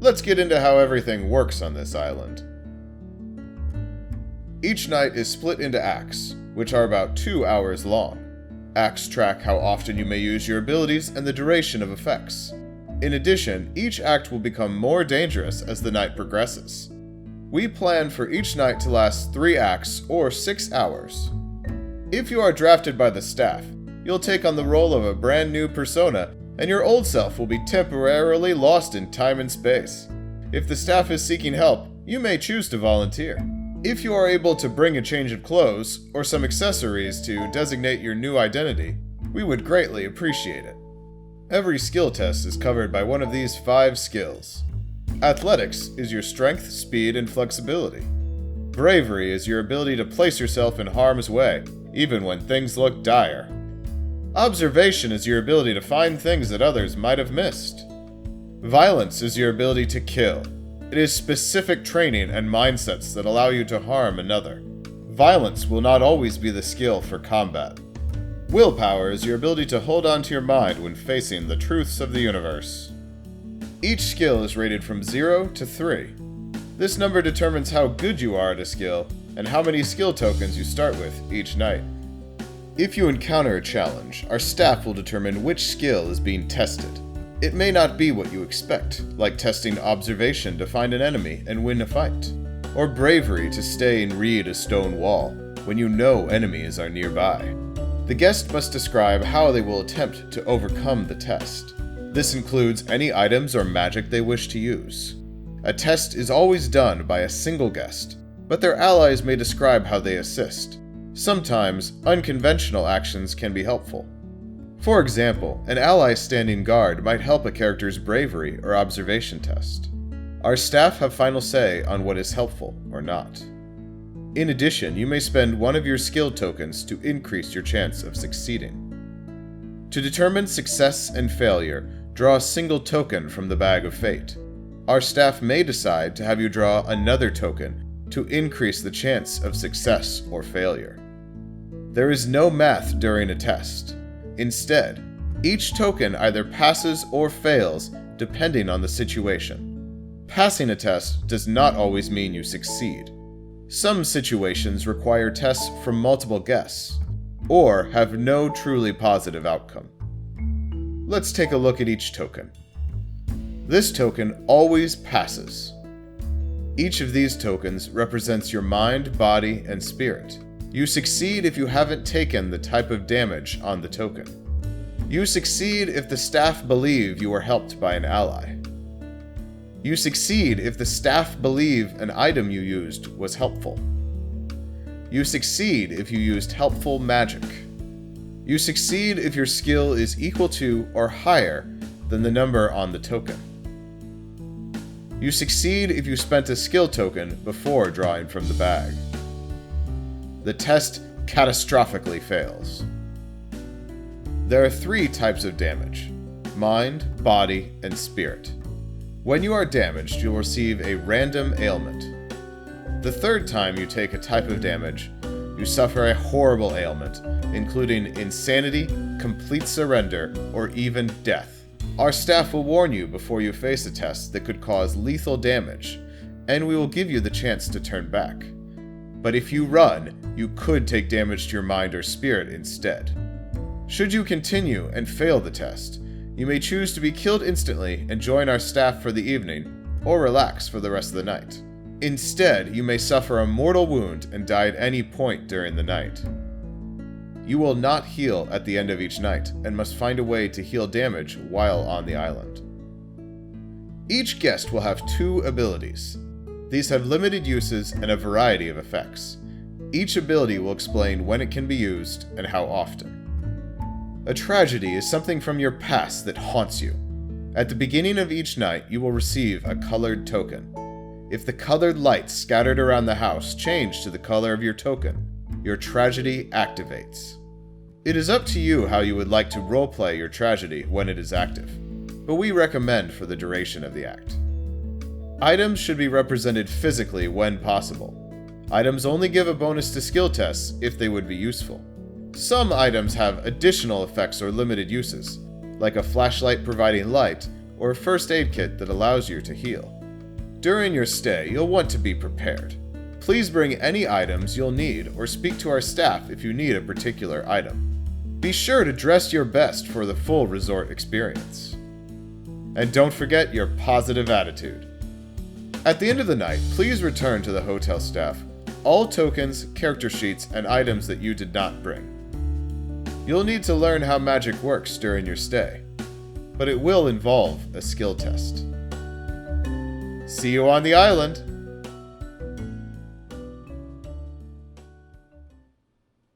Let's get into how everything works on this island. Each night is split into acts, which are about 2 hours long. Acts track how often you may use your abilities and the duration of effects. In addition, each act will become more dangerous as the night progresses. We plan for each night to last 3 acts or 6 hours. If you are drafted by the staff, you'll take on the role of a brand new persona, and your old self will be temporarily lost in time and space. If the staff is seeking help, you may choose to volunteer. If you are able to bring a change of clothes or some accessories to designate your new identity, we would greatly appreciate it. Every skill test is covered by one of these 5 skills. Athletics is your strength, speed, and flexibility. Bravery is your ability to place yourself in harm's way, even when things look dire. Observation is your ability to find things that others might have missed. Violence is your ability to kill. It is specific training and mindsets that allow you to harm another. Violence will not always be the skill for combat. Willpower is your ability to hold on to your mind when facing the truths of the universe. Each skill is rated from 0 to 3. This number determines how good you are at a skill and how many skill tokens you start with each night. If you encounter a challenge, our staff will determine which skill is being tested. It may not be what you expect, like testing observation to find an enemy and win a fight, or bravery to stay and read a stone wall when you know enemies are nearby. The guest must describe how they will attempt to overcome the test. This includes any items or magic they wish to use. A test is always done by a single guest, but their allies may describe how they assist. Sometimes, unconventional actions can be helpful. For example, an ally standing guard might help a character's bravery or observation test. Our staff have final say on what is helpful or not. In addition, you may spend one of your skill tokens to increase your chance of succeeding. To determine success and failure, draw a single token from the Bag of Fate. Our staff may decide to have you draw another token to increase the chance of success or failure. There is no math during a test. Instead, each token either passes or fails depending on the situation. Passing a test does not always mean you succeed. Some situations require tests from multiple guests, or have no truly positive outcome. Let's take a look at each token. This token always passes. Each of these tokens represents your mind, body, and spirit. You succeed if you haven't taken the type of damage on the token. You succeed if the staff believe you were helped by an ally. You succeed if the staff believe an item you used was helpful. You succeed if you used helpful magic. You succeed if your skill is equal to or higher than the number on the token. You succeed if you spent a skill token before drawing from the bag. The test catastrophically fails. There are 3 types of damage: mind, body, and spirit. When you are damaged, you'll receive a random ailment. The 3rd time you take a type of damage, you suffer a horrible ailment, including insanity, complete surrender, or even death. Our staff will warn you before you face a test that could cause lethal damage, and we will give you the chance to turn back. But if you run, you could take damage to your mind or spirit instead. Should you continue and fail the test, you may choose to be killed instantly and join our staff for the evening, or relax for the rest of the night. Instead, you may suffer a mortal wound and die at any point during the night. You will not heal at the end of each night, and must find a way to heal damage while on the island. Each guest will have 2 abilities. These have limited uses and a variety of effects. Each ability will explain when it can be used and how often. A tragedy is something from your past that haunts you. At the beginning of each night, you will receive a colored token. If the colored lights scattered around the house change to the color of your token, your tragedy activates. It is up to you how you would like to roleplay your tragedy when it is active, but we recommend for the duration of the act. Items should be represented physically when possible. Items only give a bonus to skill tests if they would be useful. Some items have additional effects or limited uses, like a flashlight providing light, or a first aid kit that allows you to heal. During your stay, you'll want to be prepared. Please bring any items you'll need or speak to our staff if you need a particular item. Be sure to dress your best for the full resort experience. And don't forget your positive attitude. At the end of the night, please return to the hotel staff all tokens, character sheets, and items that you did not bring. You'll need to learn how magic works during your stay, but it will involve a skill test. See you on the island!